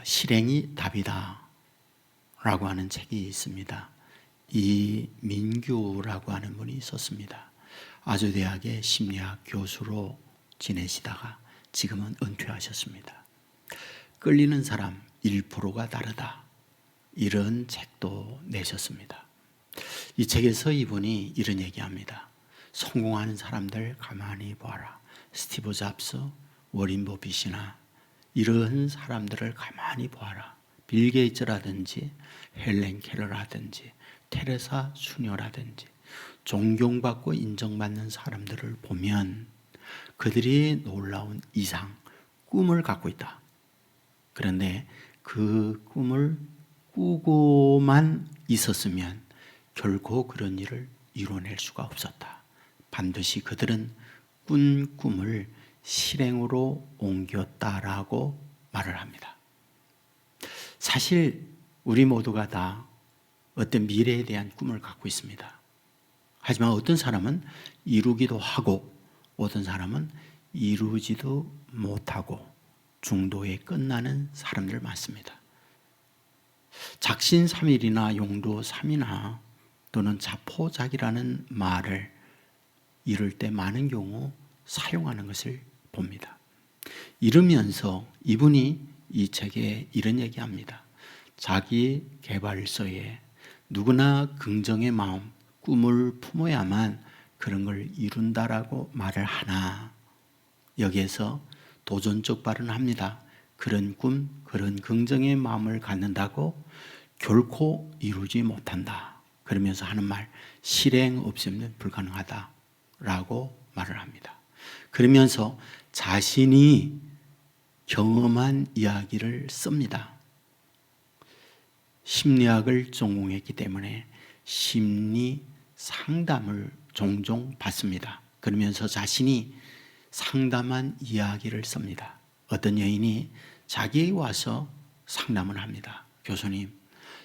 실행이 답이다 라고 하는 책이 있습니다. 이민규라고 하는 분이 있었습니다. 아주대학의 심리학 교수로 지내시다가 지금은 은퇴하셨습니다. 끌리는 사람 1%가 다르다, 이런 책도 내셨습니다. 이 책에서 이분이 이런 얘기합니다. 성공하는 사람들 가만히 보아라. 스티브 잡스, 워린 버핏이나 이런 사람들을 가만히 보아라. 빌 게이츠라든지 헬렌 켈러라든지 테레사 수녀라든지 존경받고 인정받는 사람들을 보면 그들이 놀라운 이상, 꿈을 갖고 있다. 그런데 그 꿈을 꾸고만 있었으면 결코 그런 일을 이뤄낼 수가 없었다. 반드시 그들은 꾼 꿈을 실행으로 옮겼다라고 말을 합니다. 사실 우리 모두가 다 어떤 미래에 대한 꿈을 갖고 있습니다. 하지만 어떤 사람은 이루기도 하고 어떤 사람은 이루지도 못하고 중도에 끝나는 사람들 많습니다. 작신삼일이나 용도삼이나 또는 자포자기라는 말을 이룰 때 많은 경우 사용하는 것을 봅니다. 이러면서 이분이 이 책에 이런 얘기합니다. 자기 개발서에 누구나 긍정의 마음, 꿈을 품어야만 그런 걸 이룬다라고 말을 하나, 여기에서 도전적 발언합니다. 그런 꿈, 그런 긍정의 마음을 갖는다고 결코 이루지 못한다. 그러면서 하는 말, 실행 없이는 불가능하다라고 말을 합니다. 그러면서 자신이 경험한 이야기를 씁니다. 심리학을 전공했기 때문에 심리 상담을 종종 받습니다. 그러면서 자신이 상담한 이야기를 씁니다. 어떤 여인이 자기에게 와서 상담을 합니다. 교수님,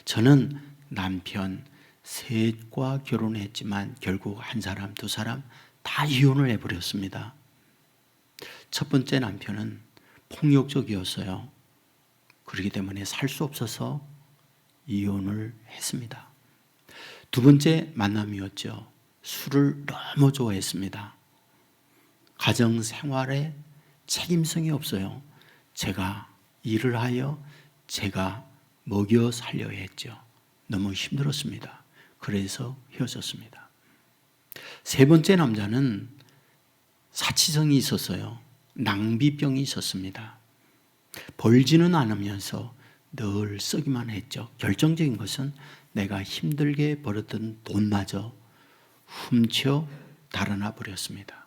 저는 남편 셋과 결혼했지만 결국 한 사람, 두 사람 다 이혼을 해버렸습니다. 첫 번째 남편은 폭력적이었어요. 그렇기 때문에 살 수 없어서 이혼을 했습니다. 두 번째 만남이었죠. 술을 너무 좋아했습니다. 가정 생활에 책임성이 없어요. 제가 일을 하여 제가 먹여 살려야 했죠. 너무 힘들었습니다. 그래서 헤어졌습니다. 세 번째 남자는 사치성이 있었어요. 낭비병이 있었습니다. 벌지는 않으면서 늘 쓰기만 했죠. 결정적인 것은 내가 힘들게 벌었던 돈마저 훔쳐 달아나 버렸습니다.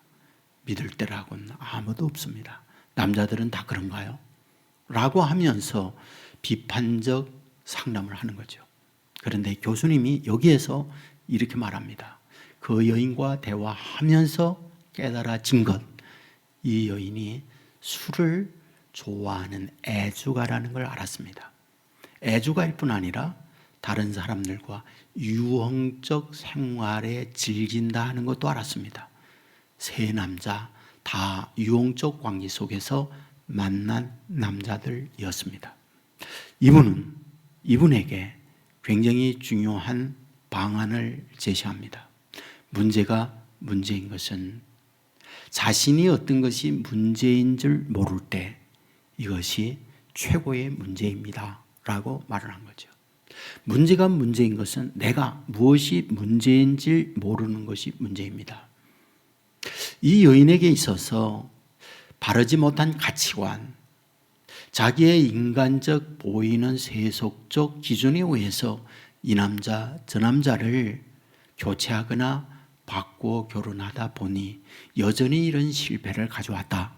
믿을 때라고는 아무도 없습니다. 남자들은 다 그런가요? 라고 하면서 비판적 상담을 하는 거죠. 그런데 교수님이 여기에서 이렇게 말합니다. 그 여인과 대화하면서 깨달아진 것, 이 여인이 술을 좋아하는 애주가라는 걸 알았습니다. 애주가일 뿐 아니라 다른 사람들과 유흥적 생활에 즐긴다 하는 것도 알았습니다. 세 남자 다 유흥적 관계 속에서 만난 남자들이었습니다. 이분에게 굉장히 중요한 방안을 제시합니다. 문제가 문제인 것은 자신이 어떤 것이 문제인 줄 모를 때 이것이 최고의 문제입니다 라고 말을 한 거죠. 문제가 문제인 것은 내가 무엇이 문제인지 모르는 것이 문제입니다. 이 여인에게 있어서 바르지 못한 가치관, 자기의 인간적 보이는 세속적 기준에 의해서 이 남자 저 남자를 교체하거나 바꾸어 결혼하다 보니 여전히 이런 실패를 가져왔다,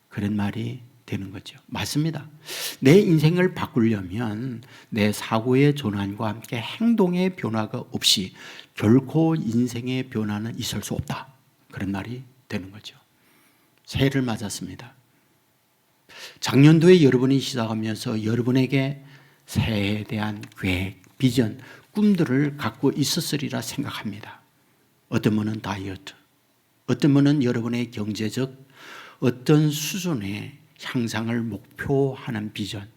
그런 말이 되는 거죠. 맞습니다. 내 인생을 바꾸려면 내 사고의 전환과 함께 행동의 변화가 없이 결코 인생의 변화는 있을 수 없다, 그런 말이 되는 거죠. 새해를 맞았습니다. 작년도에 여러분이 시작하면서 여러분에게 새해에 대한 계획, 비전, 꿈들을 갖고 있었으리라 생각합니다. 어떤 분은 다이어트, 어떤 분은 여러분의 경제적 어떤 수준의 향상을 목표하는 비전,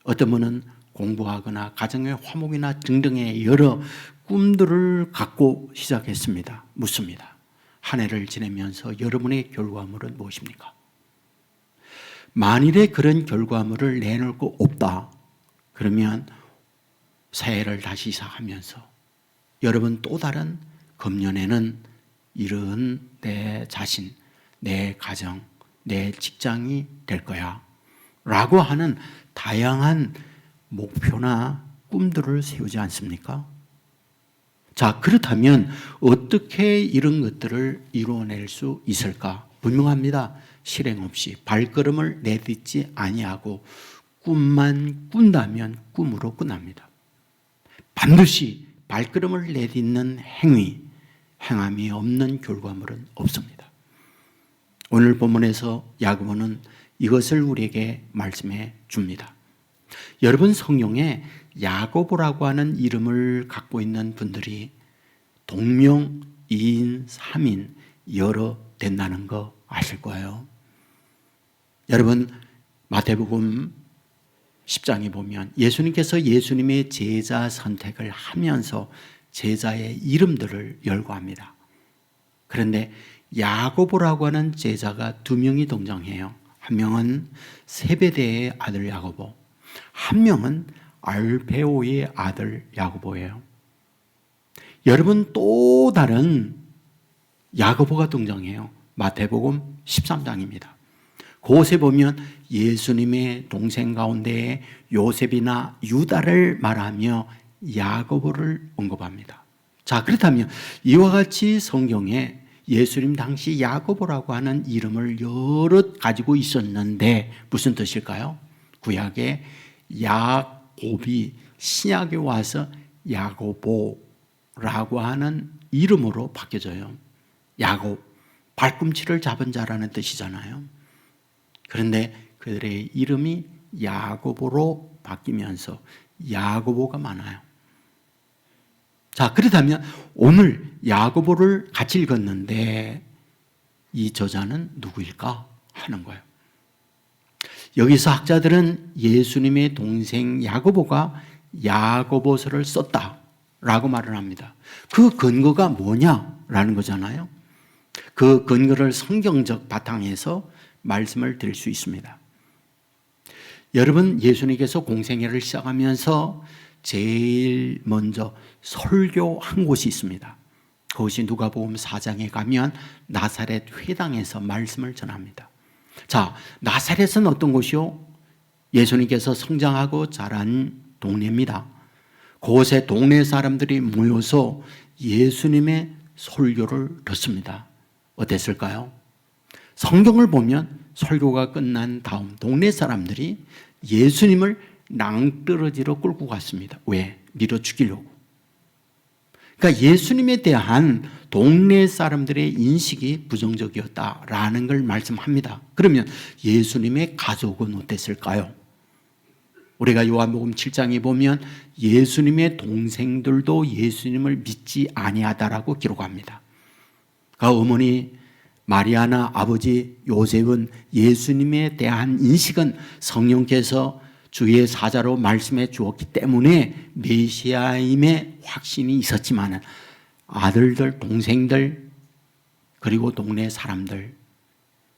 어떤 분은 공부하거나 가정의 화목이나 등등의 여러 꿈들을 갖고 시작했습니다. 묻습니다. 한 해를 지내면서 여러분의 결과물은 무엇입니까? 만일에 그런 결과물을 내놓을 거 없다, 그러면 새해를 다시 시작하면서 여러분 또 다른 금년에는 이런 내 자신, 내 가정, 내 직장이 될 거야 라고 하는 다양한 목표나 꿈들을 세우지 않습니까? 자, 그렇다면 어떻게 이런 것들을 이루어낼 수 있을까? 분명합니다. 실행 없이 발걸음을 내딛지 아니하고 꿈만 꾼다면 꿈으로 끝납니다. 반드시 발걸음을 내딛는 행함이 없는 결과물은 없습니다. 오늘 본문에서 야고보는 이것을 우리에게 말씀해 줍니다. 여러분, 성경에 야고보라고 하는 이름을 갖고 있는 분들이 동명, 2인, 3인 여러 된다는 거 아실 거예요. 여러분, 마태복음 10장에 보면 예수님께서 예수님의 제자 선택을 하면서 제자의 이름들을 열거합니다. 그런데 야고보라고 하는 제자가 2명이 등장해요. 한 명은 세베대의 아들 야고보, 한 명은 알베오의 아들 야고보예요. 여러분, 또 다른 야고보가 등장해요. 마태복음 13장입니다. 그곳에 보면 예수님의 동생 가운데 요셉이나 유다를 말하며 야고보를 언급합니다. 자, 그렇다면 이와 같이 성경에 예수님 당시 야고보라고 하는 이름을 여럿 가지고 있었는데 무슨 뜻일까요? 구약의 야곱이 신약에 와서 야고보라고 하는 이름으로 바뀌어져요. 야곱, 발꿈치를 잡은 자라는 뜻이잖아요. 그런데 그들의 이름이 야고보로 바뀌면서 야고보가 많아요. 자, 그렇다면 오늘 야고보를 같이 읽었는데 이 저자는 누구일까 하는 거예요. 여기서 학자들은 예수님의 동생 야고보가 야고보서를 썼다라고 말을 합니다. 그 근거가 뭐냐라는 거잖아요. 그 근거를 성경적 바탕에서 말씀을 드릴 수 있습니다. 여러분, 예수님께서 공생애를 시작하면서 제일 먼저 설교한 곳이 있습니다. 그것이 누가복음 4장에 가면 나사렛 회당에서 말씀을 전합니다. 자, 나사렛은 어떤 곳이요? 예수님께서 성장하고 자란 동네입니다. 그곳에 동네 사람들이 모여서 예수님의 설교를 듣습니다. 어땠을까요? 성경을 보면 설교가 끝난 다음 동네 사람들이 예수님을 낭떠러지로 끌고 갔습니다. 왜? 밀어 죽이려고. 그러니까 예수님에 대한 동네 사람들의 인식이 부정적이었다라는 걸 말씀합니다. 그러면 예수님의 가족은 어땠을까요? 우리가 요한복음 7장에 보면 예수님의 동생들도 예수님을 믿지 아니하다라고 기록합니다. 그 어머니 마리아나 아버지 요셉은 예수님에 대한 인식은 성령께서 주의 사자로 말씀해 주었기 때문에 메시아임의 확신이 있었지만 아들들, 동생들, 그리고 동네 사람들,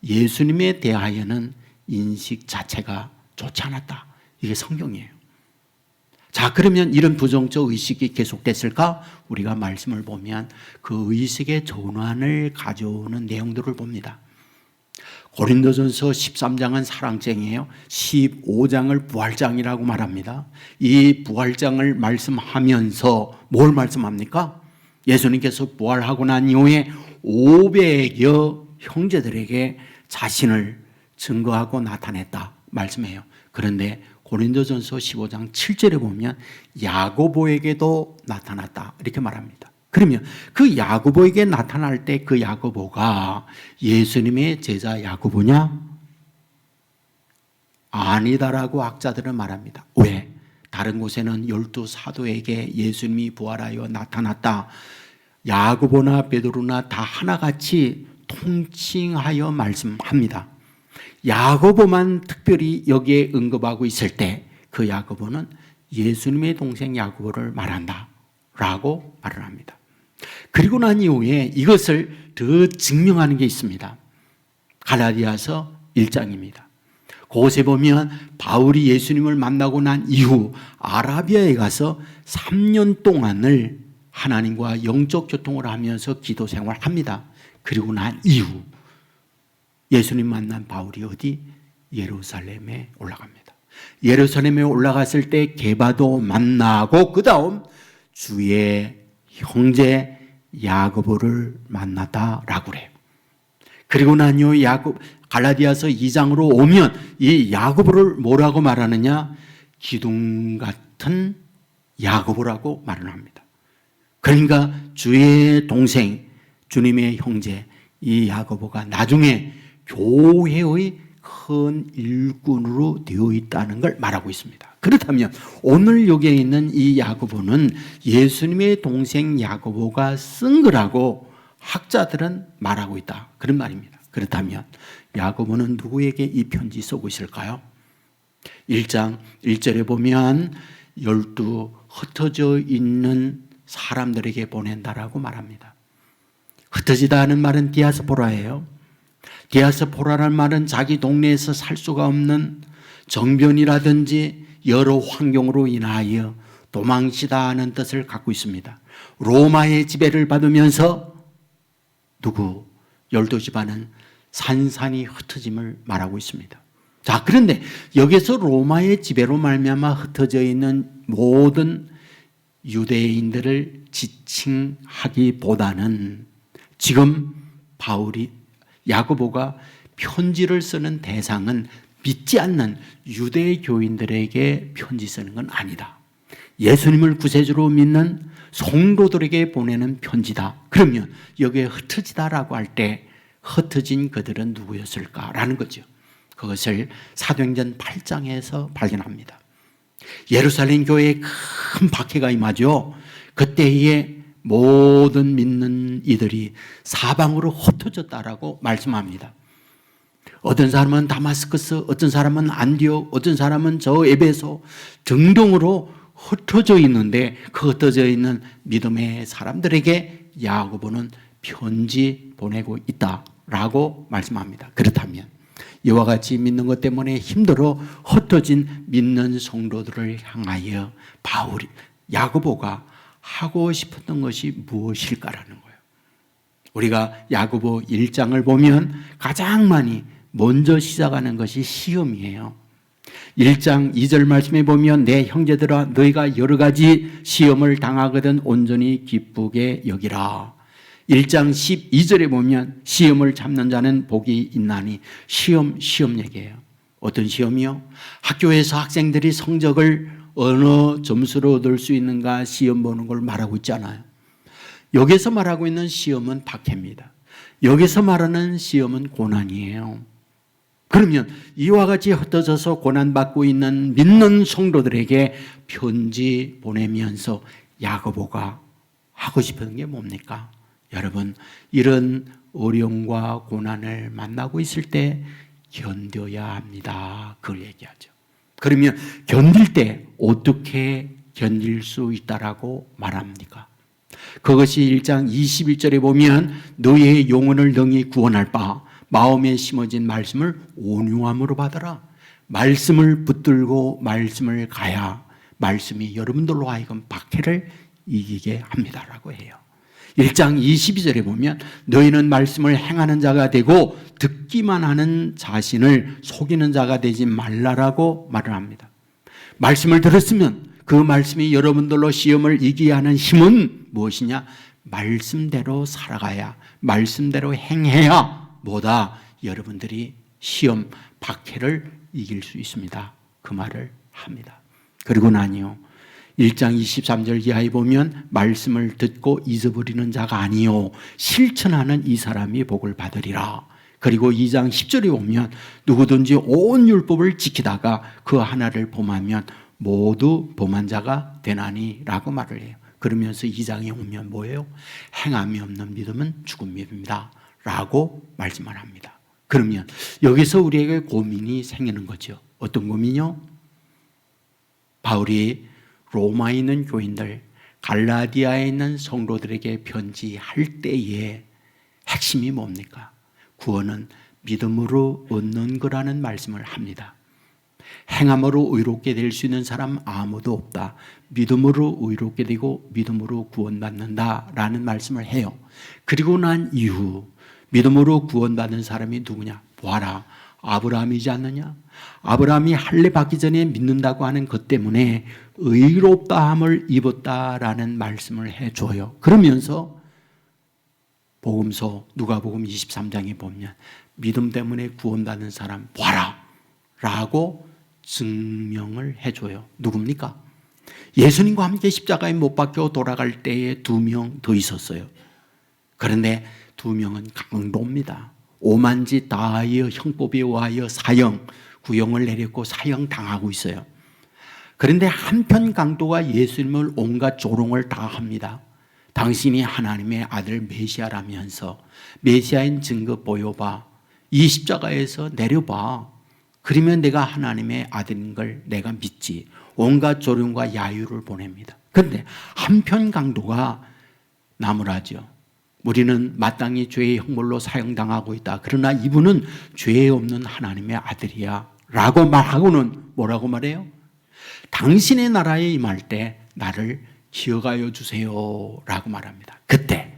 예수님에 대하여는 인식 자체가 좋지 않았다. 이게 성경이에요. 자, 그러면 이런 부정적 의식이 계속됐을까? 우리가 말씀을 보면 그 의식의 전환을 가져오는 내용들을 봅니다. 고린도전서 13장은 사랑장이에요. 15장을 부활장이라고 말합니다. 이 부활장을 말씀하면서 뭘 말씀합니까? 예수님께서 부활하고 난 이후에 500여 형제들에게 자신을 증거하고 나타냈다 말씀해요. 그런데 고린도전서 15장 7절에 보면 야고보에게도 나타났다 이렇게 말합니다. 그러면 그 야고보에게 나타날 때 그 야고보가 예수님의 제자 야고보냐? 아니다라고 학자들은 말합니다. 왜? 다른 곳에는 12 사도에게 예수님이 부활하여 나타났다. 야고보나 베드로나 다 하나같이 통칭하여 말씀합니다. 야고보만 특별히 여기에 언급하고 있을 때 그 야고보는 예수님의 동생 야고보를 말한다 라고 말을 합니다. 그리고 난 이후에 이것을 더 증명하는 게 있습니다. 갈라디아서 1장입니다. 그곳에 보면 바울이 예수님을 만나고 난 이후 아라비아에 가서 3년 동안을 하나님과 영적 교통을 하면서 기도 생활을 합니다. 그리고 난 이후 예수님 만난 바울이 어디? 예루살렘에 올라갑니다. 예루살렘에 올라갔을 때 게바도 만나고 그 다음 주의 형제 야고보를 만났다라고 그래요. 그리고 난 이후 갈라디아서 2장으로 오면 이 야고보를 뭐라고 말하느냐? 기둥 같은 야고보라고 말을 합니다. 그러니까 주의 동생, 주님의 형제 이 야고보가 나중에 교회의 큰 일꾼으로 되어 있다는 걸 말하고 있습니다. 그렇다면 오늘 여기에 있는 이 야고보는 예수님의 동생 야고보가 쓴 거라고 학자들은 말하고 있다. 그런 말입니다. 그렇다면 야고보는 누구에게 이 편지 쓰고 있을까요? 1장 1절에 보면 12 흩어져 있는 사람들에게 보낸다라고 말합니다. 흩어지다 하는 말은 디아스포라예요. 디아스포라라는 말은 자기 동네에서 살 수가 없는 정변이라든지 여러 환경으로 인하여 도망치다 하는 뜻을 갖고 있습니다. 로마의 지배를 받으면서 12집안은 산산이 흩어짐을 말하고 있습니다. 자, 그런데 여기서 로마의 지배로 말미암아 흩어져 있는 모든 유대인들을 지칭하기보다는 지금 야고보가 편지를 쓰는 대상은 믿지 않는 유대교인들에게 편지 쓰는 건 아니다. 예수님을 구세주로 믿는 성도들에게 보내는 편지다. 그러면 여기에 흩어지다라고 할 때 흩어진 그들은 누구였을까라는 거죠. 그것을 사도행전 8장에서 발견합니다. 예루살렘 교회에 큰 박해가 임하죠. 그때에 모든 믿는 이들이 사방으로 흩어졌다라고 말씀합니다. 어떤 사람은 다마스커스, 어떤 사람은 안디옥, 어떤 사람은 저 에베소 등등으로 흩어져 있는데 그 흩어져 있는 믿음의 사람들에게 야고보는 편지 보내고 있다라고 말씀합니다. 그렇다면 이와 같이 믿는 것 때문에 힘들어 흩어진 믿는 성도들을 향하여 야고보가 하고 싶었던 것이 무엇일까라는 거예요. 우리가 야고보 1장을 보면 가장 많이 먼저 시작하는 것이 시험이에요. 1장 2절 말씀에 보면 내 형제들아 너희가 여러 가지 시험을 당하거든 온전히 기쁘게 여기라. 1장 12절에 보면 시험을 참는 자는 복이 있나니 시험 얘기예요. 어떤 시험이요? 학교에서 학생들이 성적을 어느 점수로 얻을 수 있는가 시험 보는 걸 말하고 있잖아요. 여기서 말하고 있는 시험은 박해입니다. 여기서 말하는 시험은 고난이에요. 그러면 이와 같이 흩어져서 고난받고 있는 믿는 성도들에게 편지 보내면서 야고보가 하고 싶은 게 뭡니까? 여러분, 이런 어려움과 고난을 만나고 있을 때 견뎌야 합니다. 그걸 얘기하죠. 그러면 견딜 때 어떻게 견딜 수 있다라고 말합니까? 그것이 1장 21절에 보면 너희의 영혼을 능히 구원할 바 마음에 심어진 말씀을 온유함으로 받아라. 말씀을 붙들고 말씀을 가야 말씀이 여러분들로 하여금 박해를 이기게 합니다라고 해요. 1장 22절에 보면 너희는 말씀을 행하는 자가 되고 듣기만 하는 자신을 속이는 자가 되지 말라라고 말을 합니다. 말씀을 들었으면 그 말씀이 여러분들로 시험을 이기게 하는 힘은 무엇이냐? 말씀대로 살아가야, 말씀대로 행해야 뭐다? 여러분들이 시험, 박해를 이길 수 있습니다. 그 말을 합니다. 그리고 나니요 1장 23절 이하에 보면 말씀을 듣고 잊어버리는 자가 아니요 실천하는 이 사람이 복을 받으리라. 그리고 2장 10절에 보면 누구든지 온 율법을 지키다가 그 하나를 범하면 모두 범한 자가 되나니 라고 말을 해요. 그러면서 2장에 오면 뭐예요? 행함이 없는 믿음은 죽은 믿음이다 라고 말씀을 합니다. 그러면 여기서 우리에게 고민이 생기는 거죠. 어떤 고민이요? 바울이 로마에 있는 교인들, 갈라디아에 있는 성도들에게 편지할 때에 핵심이 뭡니까? 구원은 믿음으로 얻는 거라는 말씀을 합니다. 행함으로 의롭게 될 수 있는 사람 아무도 없다. 믿음으로 의롭게 되고 믿음으로 구원받는다라는 말씀을 해요. 그리고 난 이후 믿음으로 구원받은 사람이 누구냐? 보아라, 아브라함이지 않느냐? 아브라함이 할례 받기 전에 믿는다고 하는 것 때문에 의롭다함을 입었다라는 말씀을 해줘요. 그러면서 복음서 누가복음 23장에 보면 믿음 때문에 구원받는 사람 보아라 라고 증명을 해줘요. 누굽니까? 예수님과 함께 십자가에 못 박혀 돌아갈 때에 2명 더 있었어요. 그런데 2명은 강도입니다. 오만짓 다하여 형법에 의하여 사형, 구형을 내렸고 사형 당하고 있어요. 그런데 한편 강도가 예수님을 온갖 조롱을 다 합니다. 당신이 하나님의 아들 메시아라면서 메시아인 증거 보여봐. 이 십자가에서 내려봐. 그러면 내가 하나님의 아들인 걸 내가 믿지. 온갖 조롱과 야유를 보냅니다. 그런데 한편 강도가 나무라죠. 우리는 마땅히 죄의 형벌로 사형당하고 있다. 그러나 이분은 죄 없는 하나님의 아들이야 라고 말하고는 뭐라고 말해요? 당신의 나라에 임할 때 나를 기억하여 주세요 라고 말합니다. 그때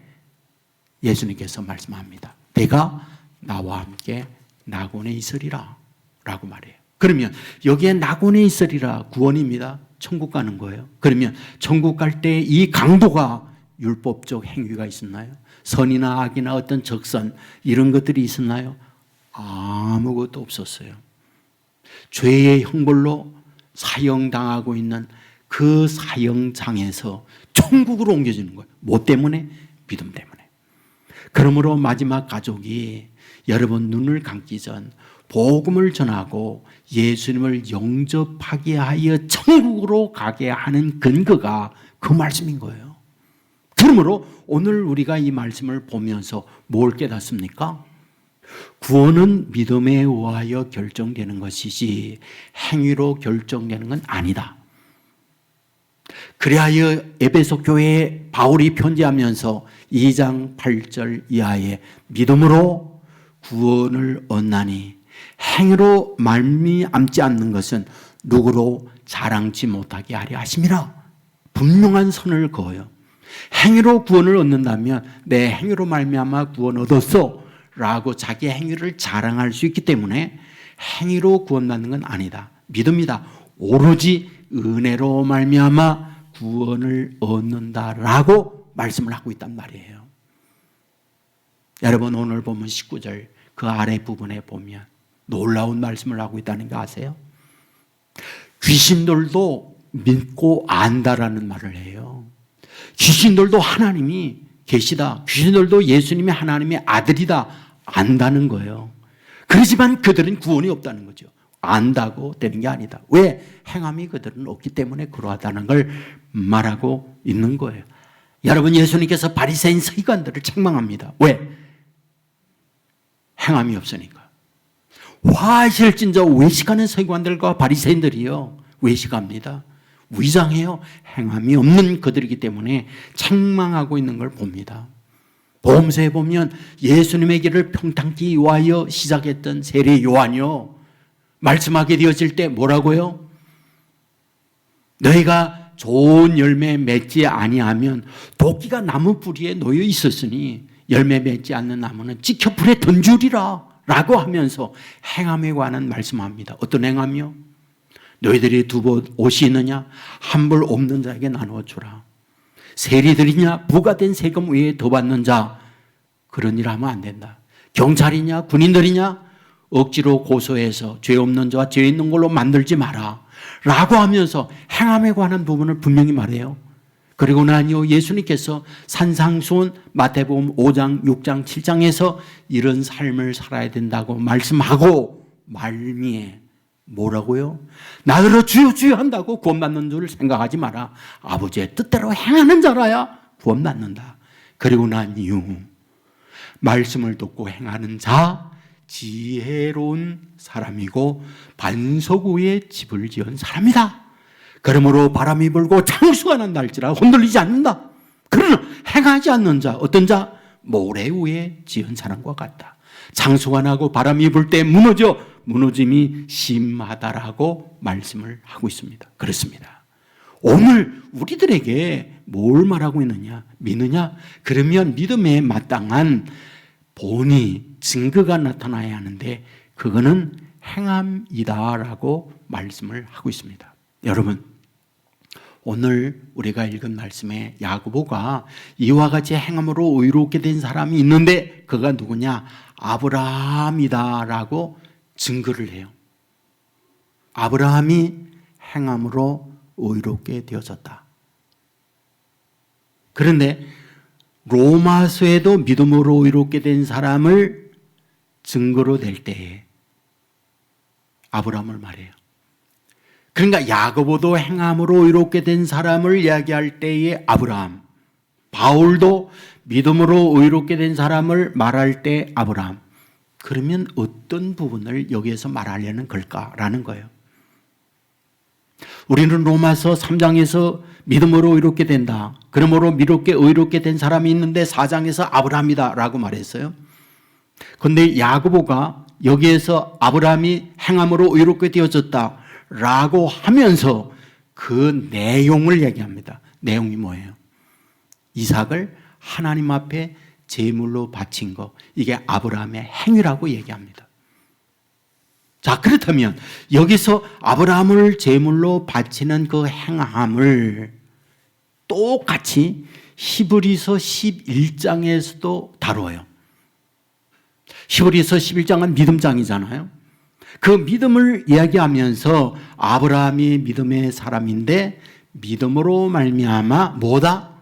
예수님께서 말씀합니다. 내가 나와 함께 낙원에 있으리라 라고 말해요. 그러면 여기에 낙원에 있으리라 구원입니다. 천국 가는 거예요. 그러면 천국 갈 때 이 강도가 율법적 행위가 있었나요? 선이나 악이나 어떤 적선 이런 것들이 있었나요? 아무것도 없었어요. 죄의 형벌로 사형당하고 있는 그 사형장에서 천국으로 옮겨지는 거예요. 뭐 때문에? 믿음 때문에. 그러므로 마지막 가족이 여러분 눈을 감기 전 복음을 전하고 예수님을 영접하게 하여 천국으로 가게 하는 근거가 그 말씀인 거예요. 그러므로 오늘 우리가 이 말씀을 보면서 뭘 깨닫습니까? 구원은 믿음에 의하여 결정되는 것이지 행위로 결정되는 건 아니다. 그리하여 에베소 교회에 바울이 편지하면서 2장 8절 이하에 믿음으로 구원을 얻나니 행위로 말미암지 않는 것은 누구로 자랑치 못하게 하려 하심이라. 분명한 선을 그어요. 행위로 구원을 얻는다면 내 행위로 말미암아 구원 얻었어 라고 자기 행위를 자랑할 수 있기 때문에 행위로 구원받는 건 아니다. 믿음이다. 오로지 은혜로 말미암아 구원을 얻는다라고 말씀을 하고 있단 말이에요. 여러분 오늘 보면 19절 그 아래 부분에 보면 놀라운 말씀을 하고 있다는 거 아세요? 귀신들도 믿고 안다라는 말을 해요. 귀신들도 하나님이 계시다. 귀신들도 예수님이 하나님의 아들이다. 안다는 거예요. 그렇지만 그들은 구원이 없다는 거죠. 안다고 되는 게 아니다. 왜? 행함이 그들은 없기 때문에 그러하다는 걸 말하고 있는 거예요. 여러분 예수님께서 바리새인 서기관들을 책망합니다. 왜? 행함이 없으니까. 화실진저 외식하는 서기관들과 바리새인들이요 외식합니다. 위장해요. 행함이 없는 그들이기 때문에 책망하고 있는 걸 봅니다. 보험서에 보면 예수님의 길을 평탄히 위하여 시작했던 세례 요한이요 말씀하게 되어질 때 뭐라고요? 너희가 좋은 열매 맺지 아니하면 도끼가 나무 뿌리에 놓여 있었으니 열매 맺지 않는 나무는 찍혀 불에 던주리라 라고 하면서 행함에 관한 말씀합니다. 어떤 행함이요? 너희들이 두 옷이 있느냐? 한 벌 없는 자에게 나누어 주라. 세리들이냐? 부과된 세금 외에 더 받는 자. 그런 일 하면 안 된다. 경찰이냐? 군인들이냐? 억지로 고소해서 죄 없는 자와 죄 있는 걸로 만들지 마라 라고 하면서 행함에 관한 부분을 분명히 말해요. 그리고 나니요 예수님께서 산상수훈 마태복음 5장 6장 7장에서 이런 삶을 살아야 된다고 말씀하고 말미에 뭐라고요? 나더러 주여 주여 한다고 구원받는 줄 생각하지 마라. 아버지의 뜻대로 행하는 자라야 구원받는다. 그리고 난 이후 말씀을 듣고 행하는 자 지혜로운 사람이고 반석 위에 집을 지은 사람이다. 그러므로 바람이 불고 창수가 난다 할지라도 흔들리지 않는다. 그러나 행하지 않는 자, 어떤 자? 모래 위에 지은 사람과 같다. 창수가 나고 바람이 불 때 무너짐이 심하다라고 말씀을 하고 있습니다. 그렇습니다. 오늘 우리들에게 뭘 말하고 있느냐? 믿느냐? 그러면 믿음에 마땅한 본이, 증거가 나타나야 하는데 그거는 행함이다라고 말씀을 하고 있습니다. 여러분, 오늘 우리가 읽은 말씀에 야고보가 이와 같이 행함으로 의롭게 된 사람이 있는데 그가 누구냐? 아브라함이다라고 증거를 해요. 아브라함이 행함으로 의롭게 되어졌다. 그런데 로마서에도 믿음으로 의롭게 된 사람을 증거로 댈 때에 아브라함을 말해요. 그러니까 야고보도 행함으로 의롭게 된 사람을 이야기할 때에 아브라함, 바울도 믿음으로 의롭게 된 사람을 말할 때 아브라함. 그러면 어떤 부분을 여기에서 말하려는 걸까라는 거예요. 우리는 로마서 3장에서 믿음으로 의롭게 된다. 그러므로 의롭게 된 사람이 있는데 4장에서 아브라함이다 라고 말했어요. 그런데 야고보가 여기에서 아브라함이 행함으로 의롭게 되어졌다 라고 하면서 그 내용을 얘기합니다. 내용이 뭐예요? 이삭을 하나님 앞에 제물로 바친 거, 이게 아브라함의 행위라고 얘기합니다. 자, 그렇다면 여기서 아브라함을 제물로 바치는 그 행함을 똑같이 히브리서 11장에서도 다뤄요. 히브리서 11장은 믿음장이잖아요. 그 믿음을 이야기하면서 아브라함이 믿음의 사람인데 믿음으로 말미암아 뭐다?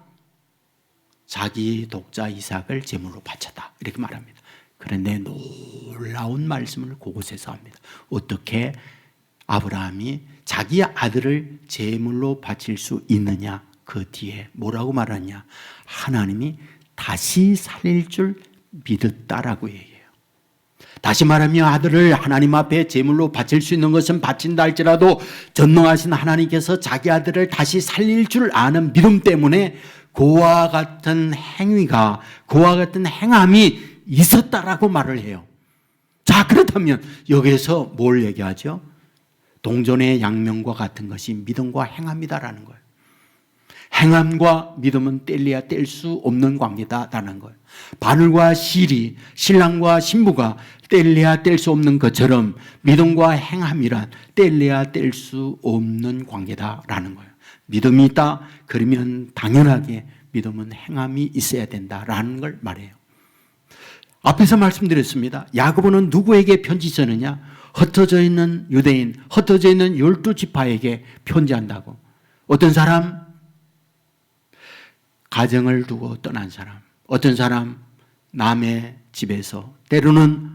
자기 독자 이삭을 제물로 바쳤다. 이렇게 말합니다. 그런데 놀라운 말씀을 그곳에서 합니다. 어떻게 아브라함이 자기 아들을 제물로 바칠 수 있느냐? 그 뒤에 뭐라고 말하냐? 하나님이 다시 살릴 줄 믿었다라고 얘기해요. 다시 말하면 아들을 하나님 앞에 제물로 바칠 수 있는 것은 바친다 할지라도 전능하신 하나님께서 자기 아들을 다시 살릴 줄 아는 믿음 때문에 그와 같은 행위가, 그와 같은 행함이 있었다라고 말을 해요. 자, 그렇다면 여기에서 뭘 얘기하죠? 동전의 양면과 같은 것이 믿음과 행함이다라는 거예요. 행함과 믿음은 뗄래야 뗄 수 없는 관계다라는 거예요. 바늘과 실이, 신랑과 신부가 뗄래야 뗄 수 없는 것처럼 믿음과 행함이란 뗄래야 뗄 수 없는 관계다라는 거예요. 믿음이 있다? 그러면 당연하게 믿음은 행함이 있어야 된다라는 걸 말해요. 앞에서 말씀드렸습니다. 야고보는 누구에게 편지 쓰느냐? 흩어져 있는 유대인, 흩어져 있는 12지파에게 편지한다고. 어떤 사람? 가정을 두고 떠난 사람. 어떤 사람? 남의 집에서, 때로는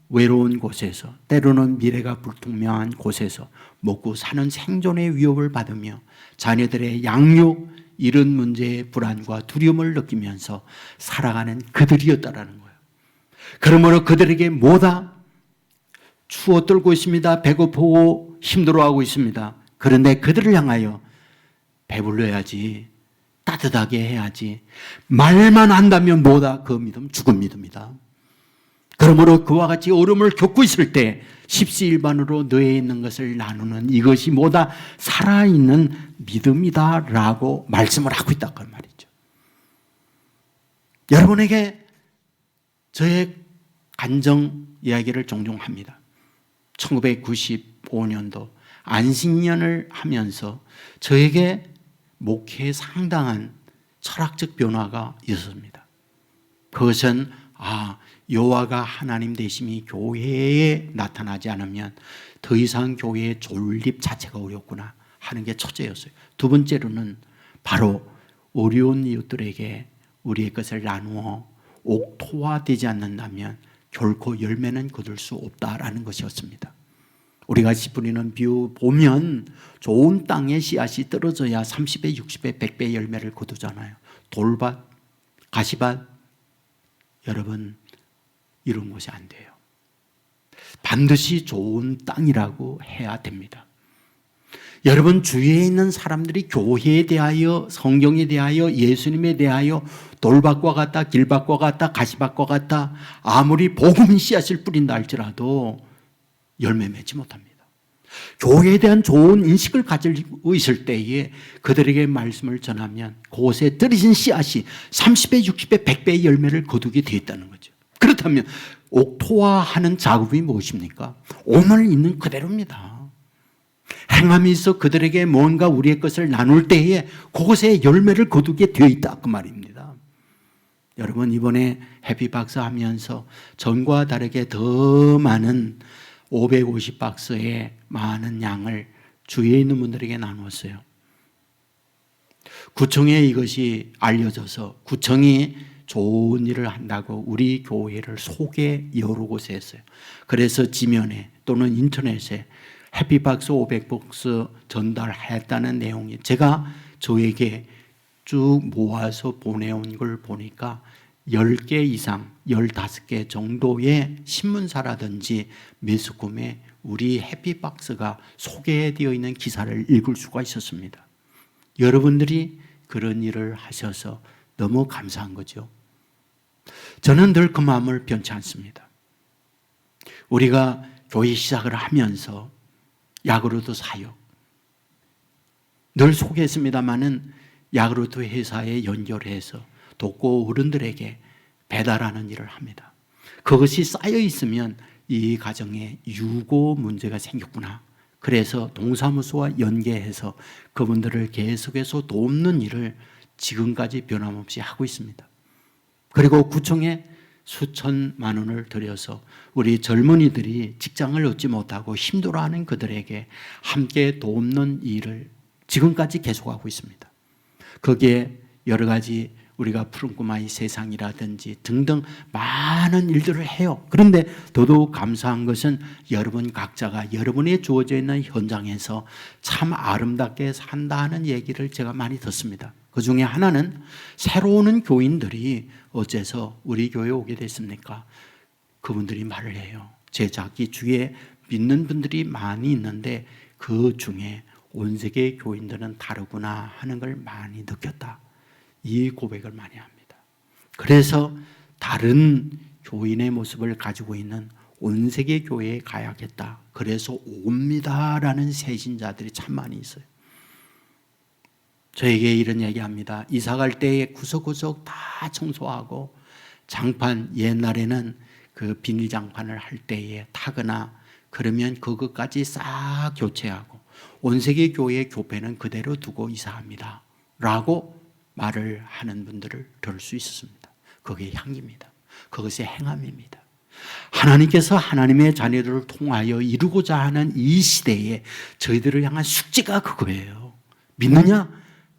외로운 곳에서, 때로는 미래가 불투명한 곳에서 먹고 사는 생존의 위협을 받으며 자녀들의 양육, 이런 문제의 불안과 두려움을 느끼면서 살아가는 그들이었다라는 거예요. 그러므로 그들에게 뭐다? 추워 떨고 있습니다. 배고프고 힘들어하고 있습니다. 그런데 그들을 향하여 배불러야지, 따뜻하게 해야지, 말만 한다면 뭐다? 그 믿음, 죽은 믿음이다. 그러므로 그와 같이 어려움을 겪고 있을 때 십시일반으로 너에 있는 것을 나누는 이것이 뭐다? 살아있는 믿음이다 라고 말씀을 하고 있다고 말이죠. 여러분에게 저의 간증 이야기를 종종 합니다. 1995년도 안식년을 하면서 저에게 목회에 상당한 철학적 변화가 있었습니다. 그것은 여호와가 하나님 되심이 교회에 나타나지 않으면 더 이상 교회의 존립 자체가 어렵구나 하는 게 첫째였어요. 두 번째로는 바로 어려운 이웃들에게 우리의 것을 나누어 옥토화되지 않는다면 결코 열매는 거둘 수 없다라는 것이었습니다. 우리가 씨 뿌리는 비유 보면 좋은 땅에 씨앗이 떨어져야 30배, 60배, 100배 열매를 거두잖아요. 돌밭, 가시밭, 여러분 이런 것이 안 돼요. 반드시 좋은 땅이라고 해야 됩니다. 여러분 주위에 있는 사람들이 교회에 대하여, 성경에 대하여, 예수님에 대하여 돌밭과 같다, 길밭과 같다, 가시밭과 같다, 아무리 복음의 씨앗을 뿌린다 할지라도 열매 맺지 못합니다. 교회에 대한 좋은 인식을 가지고 있을 때에 그들에게 말씀을 전하면 그곳에 들이신 씨앗이 30배, 60배, 100배의 열매를 거두게 되어 있다는 거죠. 그렇다면 옥토화하는 작업이 무엇입니까? 오늘 있는 그대로입니다. 행함이 있어 그들에게 뭔가 우리의 것을 나눌 때에 그곳에 열매를 거두게 되어 있다, 그 말입니다. 여러분, 이번에 해피박스 하면서 전과 다르게 더 많은 550박스의 많은 양을 주위에 있는 분들에게 나누었어요. 구청에 이것이 알려져서 구청이 좋은 일을 한다고 우리 교회를 소개 여러 곳에 했어요. 그래서 지면에 또는 인터넷에 해피박스 500박스 전달했다는 내용이 제가 저에게 쭉 모아서 보내온 걸 보니까 10개 이상, 15개 정도의 신문사라든지 매스컴에 우리 해피박스가 소개되어 있는 기사를 읽을 수가 있었습니다. 여러분들이 그런 일을 하셔서 너무 감사한 거죠. 저는 늘 그 마음을 변치 않습니다. 우리가 교회 시작을 하면서 야구르트 사역, 늘 소개했습니다마는 야구르트 회사에 연결해서 돕고 어른들에게 배달하는 일을 합니다. 그것이 쌓여 있으면 이 가정에 유고 문제가 생겼구나. 그래서 동사무소와 연계해서 그분들을 계속해서 돕는 일을 지금까지 변함없이 하고 있습니다. 그리고 구청에 수천만 원을 들여서 우리 젊은이들이 직장을 얻지 못하고 힘들어하는 그들에게 함께 돕는 일을 지금까지 계속하고 있습니다. 거기에 여러 가지 우리가 푸른 꼬마의 세상이라든지 등등 많은 일들을 해요. 그런데 더더욱 감사한 것은 여러분 각자가 여러분의 주어져 있는 현장에서 참 아름답게 산다는 얘기를 제가 많이 듣습니다. 그 중에 하나는 새로 오는 교인들이 어째서 우리 교회에 오게 됐습니까? 그분들이 말을 해요. 제 자기 주위에 믿는 분들이 많이 있는데 그 중에 온 세계 교인들은 다르구나 하는 걸 많이 느꼈다. 이 고백을 많이 합니다. 그래서 다른 교인의 모습을 가지고 있는 온 세계 교회에 가야겠다. 그래서 옵니다라는 새신자들이 참 많이 있어요. 저에게 이런 얘기합니다. 이사 갈 때에 구석구석 다 청소하고 장판, 옛날에는 그 비닐 장판을 할 때에 타거나 그러면 그것까지 싹 교체하고 온 세계 교회의 교회는 그대로 두고 이사합니다 라고 말을 하는 분들을 들을 수 있었습니다. 그게 향기입니다. 그것이 행함입니다. 하나님께서 하나님의 자녀들을 통하여 이루고자 하는 이 시대에 저희들을 향한 숙제가 그거예요. 믿느냐?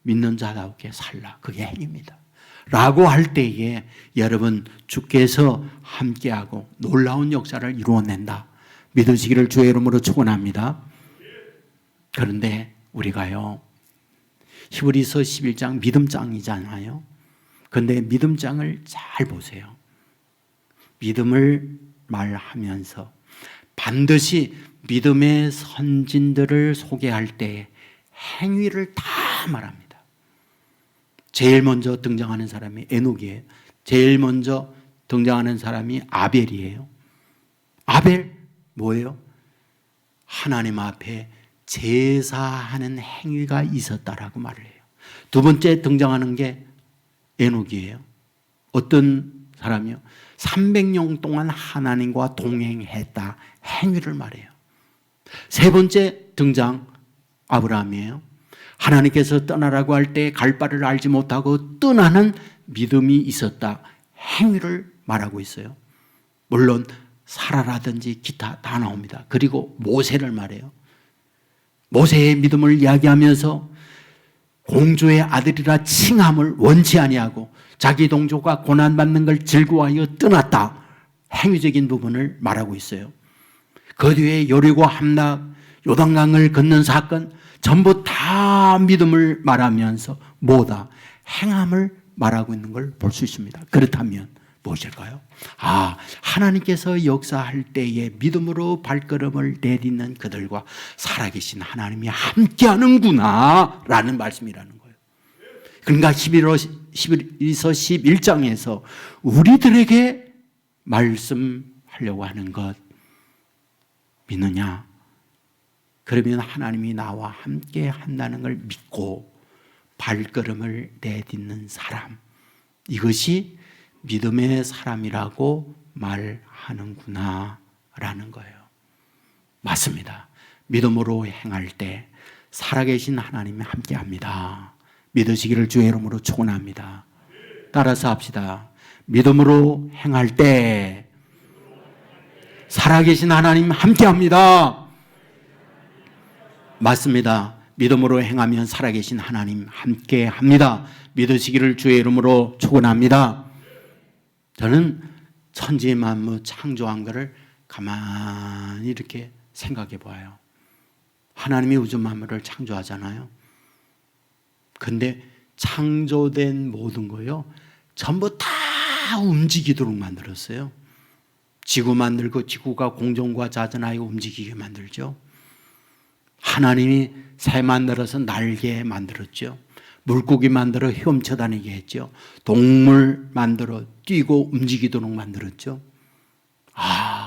믿는 자답게 살라. 그게 행입니다. 라고 할 때에 여러분 주께서 함께하고 놀라운 역사를 이루어낸다. 믿으시기를 주의 이름으로 축원합니다. 그런데 우리가요, 히브리서 11장 믿음장이잖아요. 그런데 믿음장을 잘 보세요. 믿음을 말하면서 반드시 믿음의 선진들을 소개할 때 행위를 다 말합니다. 제일 먼저 등장하는 사람이 에녹이에요. 제일 먼저 등장하는 사람이 아벨이에요. 아벨 뭐예요? 하나님 앞에 제사하는 행위가 있었다라고 말을 해요. 두 번째 등장하는 게 에녹이에요. 어떤 사람이요? 300년 동안 하나님과 동행했다. 행위를 말해요. 세 번째 등장 아브라함이에요. 하나님께서 떠나라고 할 때 갈 바를 알지 못하고 떠나는 믿음이 있었다. 행위를 말하고 있어요. 물론 사라라든지 기타 다 나옵니다. 그리고 모세를 말해요. 모세의 믿음을 이야기하면서 공주의 아들이라 칭함을 원치 아니하고 자기 동족과 고난받는 걸 즐거워하여 떠났다. 행위적인 부분을 말하고 있어요. 그 뒤에 여리고 함락, 요단강을 걷는 사건 전부 다 믿음을 말하면서 뭐다? 행함을 말하고 있는 걸 볼 수 있습니다. 그렇다면 무엇일까요? 하나님께서 역사할 때에 믿음으로 발걸음을 내딛는 그들과 살아계신 하나님이 함께하는구나 라는 말씀이라는 거예요. 그러니까 11서 11장에서 우리들에게 말씀하려고 하는 것 믿느냐? 그러면 하나님이 나와 함께 한다는 걸 믿고 발걸음을 내딛는 사람, 이것이 믿음의 사람이라고 말하는구나 라는 거예요. 맞습니다. 믿음으로 행할 때 살아계신 하나님이 함께합니다. 믿으시기를 주의 이름으로 축원합니다. 따라서 합시다. 믿음으로 행할 때 살아계신 하나님 함께합니다. 맞습니다. 믿음으로 행하면 살아계신 하나님 함께합니다. 믿으시기를 주의 이름으로 축원합니다. 저는 천지 만물 창조한 것을 가만히 이렇게 생각해 보아요. 하나님이 우주 만물을 창조하잖아요. 근데 창조된 모든 거요, 전부 다 움직이도록 만들었어요. 지구 만들고 지구가 공전과 자전하여 움직이게 만들죠. 하나님이 새 만들어서 날개 만들었죠. 물고기 만들어 헤엄쳐 다니게 했죠. 동물 만들어 뛰고 움직이도록 만들었죠.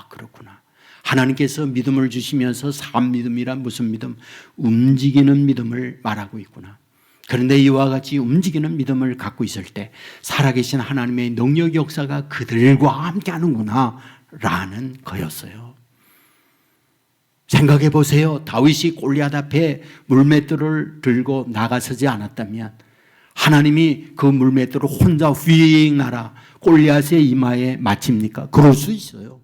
그렇구나. 하나님께서 믿음을 주시면서 산 믿음이란 무슨 믿음? 움직이는 믿음을 말하고 있구나. 그런데 이와 같이 움직이는 믿음을 갖고 있을 때 살아계신 하나님의 능력 역사가 그들과 함께 하는구나 라는 거였어요. 생각해 보세요. 다윗이 골리앗 앞에 물맷돌을 들고 나가서지 않았다면 하나님이 그 물맷돌을 혼자 휙 날아 골리앗의 이마에 맞춥니까? 그럴 수 있어요.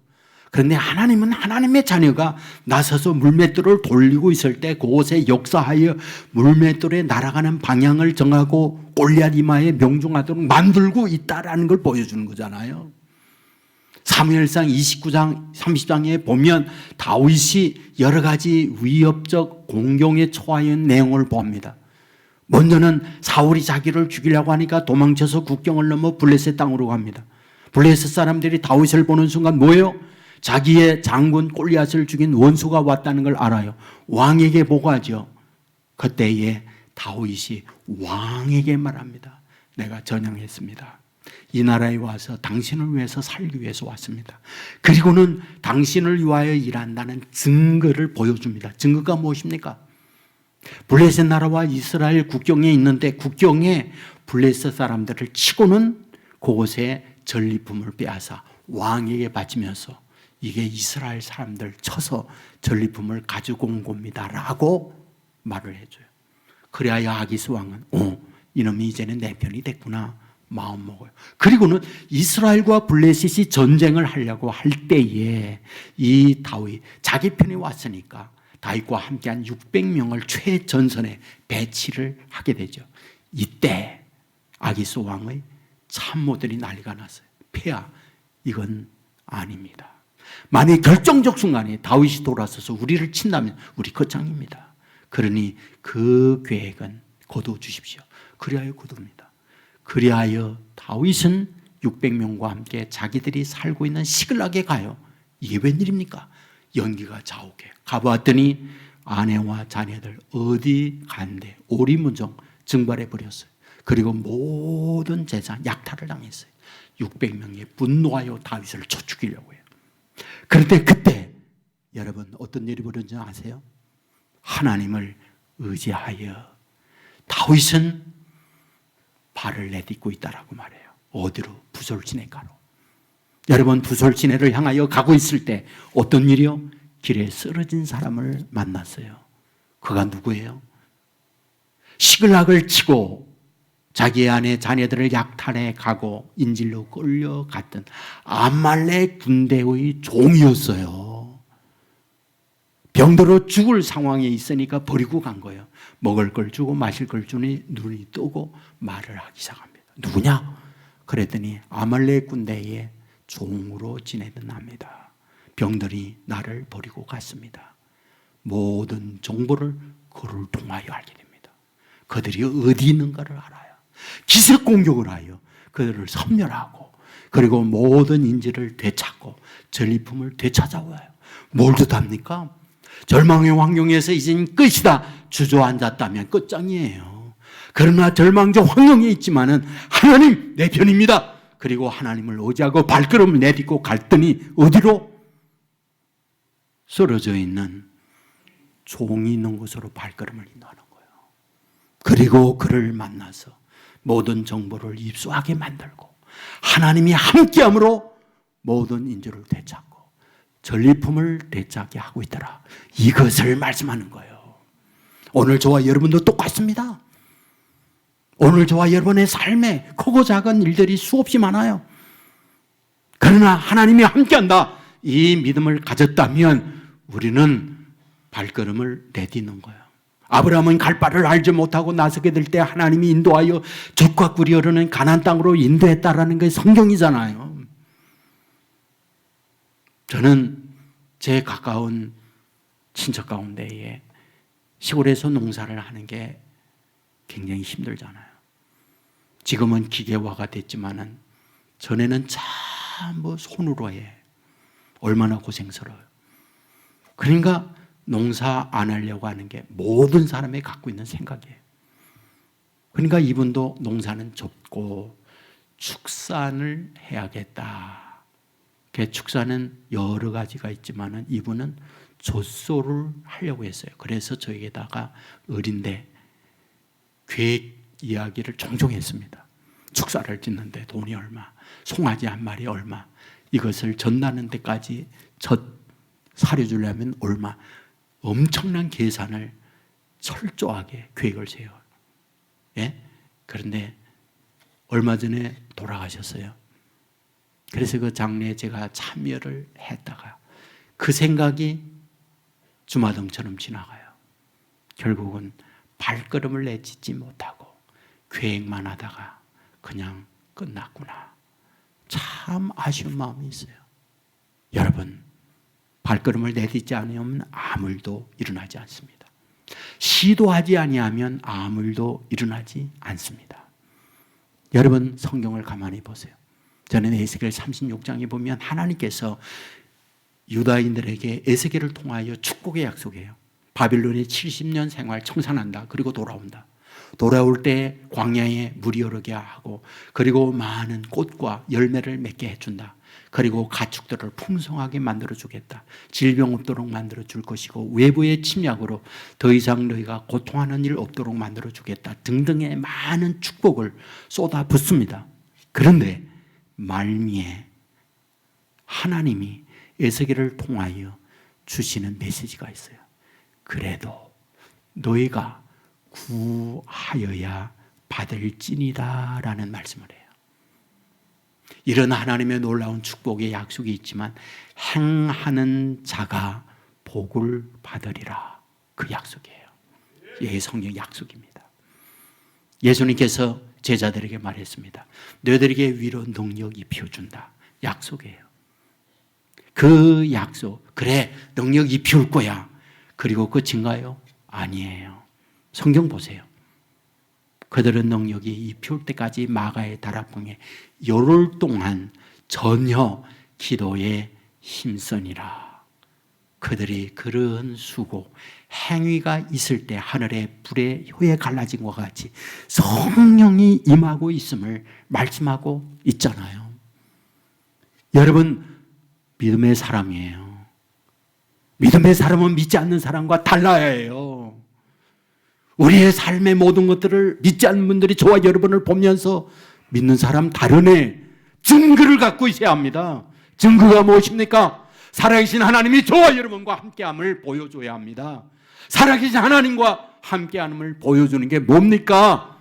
그런데 하나님은 하나님의 자녀가 나서서 물맷돌을 돌리고 있을 때 그곳에 역사하여 물맷돌에 날아가는 방향을 정하고 골리앗 이마에 명중하도록 만들고 있다라는 걸 보여주는 거잖아요. 사무엘상 29장 30장에 보면 다윗이 여러 가지 위협적 공경에 처하는 내용을 봅니다. 먼저는 사울이 자기를 죽이려고 하니까 도망쳐서 국경을 넘어 블레셋 땅으로 갑니다. 블레셋 사람들이 다윗을 보는 순간 뭐예요? 자기의 장군 골리앗을 죽인 원수가 왔다는 걸 알아요. 왕에게 보고하죠. 그때에 다윗이 왕에게 말합니다. 내가 전향했습니다. 이 나라에 와서 당신을 위해서 살기 위해서 왔습니다. 그리고는 당신을 위하여 일한다는 증거를 보여줍니다. 증거가 무엇입니까? 블레셋 나라와 이스라엘 국경에 있는데 국경에 블레셋 사람들을 치고는 그곳에 전리품을 빼앗아 왕에게 바치면서 이게 이스라엘 사람들 쳐서 전리품을 가지고 온 겁니다 라고 말을 해줘요. 그래야 아기스 왕은 이놈이 이제는 내 편이 됐구나 마음 먹어요. 그리고는 이스라엘과 블레셋이 전쟁을 하려고 할 때에 이 다윗 자기 편에 왔으니까 다윗과 함께한 600명을 최전선에 배치를 하게 되죠. 이때 아기스 왕의 참모들이 난리가 났어요. 폐하, 이건 아닙니다. 만약 결정적 순간에 다윗이 돌아서서 우리를 친다면 우리 거창입니다. 그러니 그 계획은 거둬주십시오. 그리하여 거둡니다. 그리하여 다윗은 600명과 함께 자기들이 살고 있는 시글락에 가요. 이게 웬일입니까? 연기가 자욱해. 가보았더니 아내와 자녀들 어디 간데 오리무정 증발해 버렸어요. 그리고 모든 재산 약탈을 당했어요. 600명이 분노하여 다윗을 쳐 죽이려고 해요. 그런데 그때 여러분 어떤 일이 벌어진지 아세요? 하나님을 의지하여 다윗은 발을 내딛고 있다라고 말해요. 어디로? 부솔시내가로. 여러분 부솔시내를 향하여 가고 있을 때 어떤 일이요? 길에 쓰러진 사람을 만났어요. 그가 누구예요? 시글락을 치고 자기 아내 자녀들을 약탈해 가고 인질로 끌려갔던 아말렉 군대의 종이었어요. 병들어 죽을 상황에 있으니까 버리고 간 거예요. 먹을 걸 주고 마실 걸 주니 눈이 뜨고 말을 하기 시작합니다. 누구냐? 그랬더니 아말렉 군대의 종으로 지내던 납니다. 병들이 나를 버리고 갔습니다. 모든 정보를 그를 통하여 알게 됩니다. 그들이 어디 있는가를 알아요. 기습 공격을 하여 그들을 섬멸하고 그리고 모든 인지를 되찾고 전리품을 되찾아와요. 뭘 뜻합니까? 절망의 환경에서 이젠 끝이다 주저앉았다면 끝장이에요. 그러나 절망적 환경에 있지만은 하나님 내 편입니다. 그리고 하나님을 의지하고 발걸음을 내딛고 갔더니 어디로? 쓰러져 있는 종이 있는 곳으로 발걸음을 인도하는 거예요. 그리고 그를 만나서 모든 정보를 입수하게 만들고 하나님이 함께함으로 모든 인주를 되찾고 전리품을 되찾게 하고 있더라. 이것을 말씀하는 거예요. 오늘 저와 여러분도 똑같습니다. 오늘 저와 여러분의 삶에 크고 작은 일들이 수없이 많아요. 그러나 하나님이 함께한다. 이 믿음을 가졌다면 우리는 발걸음을 내딛는 거예요. 아브라함은 갈 바를 알지 못하고 나서게 될 때 하나님이 인도하여 젖과 꿀이 흐르는 가나안 땅으로 인도했다라는 게 성경이잖아요. 저는 제 가까운 친척 가운데에 시골에서 농사를 하는 게 굉장히 힘들잖아요. 지금은 기계화가 됐지만은 전에는 참 손으로 해. 얼마나 고생스러워요. 그러니까 농사 안 하려고 하는 게 모든 사람이 갖고 있는 생각이에요. 그러니까 이분도 농사는 접고 축산을 해야겠다. 그 축사는 여러 가지가 있지만은 이분은 젖소를 하려고 했어요. 그래서 저에게다가 어린데 계획 이야기를 종종 했습니다. 축사를 짓는데 돈이 얼마, 송아지 한 마리 얼마, 이것을 젖나는 데까지 젖 사려주려면 얼마, 엄청난 계산을 철저하게 계획을 세워요. 예? 그런데 얼마 전에 돌아가셨어요. 그래서 그 장례에 제가 참여를 했다가 그 생각이 주마등처럼 지나가요. 결국은 발걸음을 내딛지 못하고 계획만 하다가 그냥 끝났구나. 참 아쉬운 마음이 있어요. 여러분, 발걸음을 내딛지 않으면 아무 일도 일어나지 않습니다. 시도하지 아니하면 아무 일도 일어나지 않습니다. 여러분, 성경을 가만히 보세요. 저는 에스겔 36장에 보면 하나님께서 유다인들에게 에스겔을 통하여 축복의 약속이에요. 바빌론에 70년 생활 청산한다. 그리고 돌아온다. 돌아올 때 광야에 물이 흐르게 하고 그리고 많은 꽃과 열매를 맺게 해준다. 그리고 가축들을 풍성하게 만들어주겠다. 질병 없도록 만들어줄 것이고 외부의 침략으로 더 이상 너희가 고통하는 일 없도록 만들어주겠다. 등등의 많은 축복을 쏟아붓습니다. 그런데 말미에 하나님이 에스겔을 통하여 주시는 메시지가 있어요. 그래도 너희가 구하여야 받을지니라 라는 말씀을 해요. 이런 하나님의 놀라운 축복의 약속이 있지만 행하는 자가 복을 받으리라. 그 약속이에요. 이게 성경 약속입니다. 예수님께서 제자들에게 말했습니다. 너희들에게 위로 능력 입혀준다. 약속이에요. 그 약속, 그래 능력 입힐 거야. 그리고 끝인가요? 아니에요. 성경 보세요. 그들은 능력이 입힐 때까지 마가의 다락방에 열흘 동안 전혀 기도에 힘쓰니라. 그들이 그러한 수고, 행위가 있을 때 하늘의 불의 혀에 갈라진 것과 같이 성령이 임하고 있음을 말씀하고 있잖아요. 여러분, 믿음의 사람이에요. 믿음의 사람은 믿지 않는 사람과 달라야 해요. 우리의 삶의 모든 것들을 믿지 않는 분들이 저와 여러분을 보면서 믿는 사람 다르네. 증거를 갖고 있어야 합니다. 증거가 무엇입니까? 살아계신 하나님이 저와 여러분과 함께함을 보여줘야 합니다. 살아계신 하나님과 함께함을 보여주는 게 뭡니까?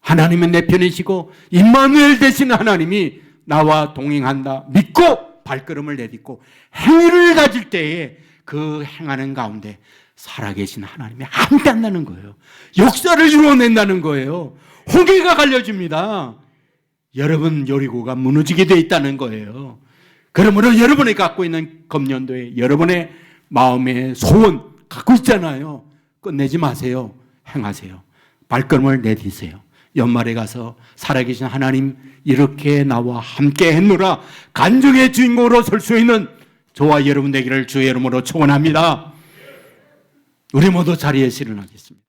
하나님은 내 편이시고 임마누엘 되신 하나님이 나와 동행한다. 믿고 발걸음을 내딛고 행위를 가질 때에 그 행하는 가운데 살아계신 하나님이 함께한다는 거예요. 역사를 이루어낸다는 거예요. 홍해가 갈려집니다. 여러분, 여리고가 무너지게 돼 있다는 거예요. 그러므로 여러분이 갖고 있는 금년도에 여러분의 마음의 소원 갖고 있잖아요. 끝내지 마세요. 행하세요. 발걸음을 내딛으세요. 연말에 가서 살아계신 하나님 이렇게 나와 함께 했노라 간증의 주인공으로 설 수 있는 저와 여러분 되기를 주의 이름으로 축원합니다. 우리 모두 자리에서 일어나겠습니다.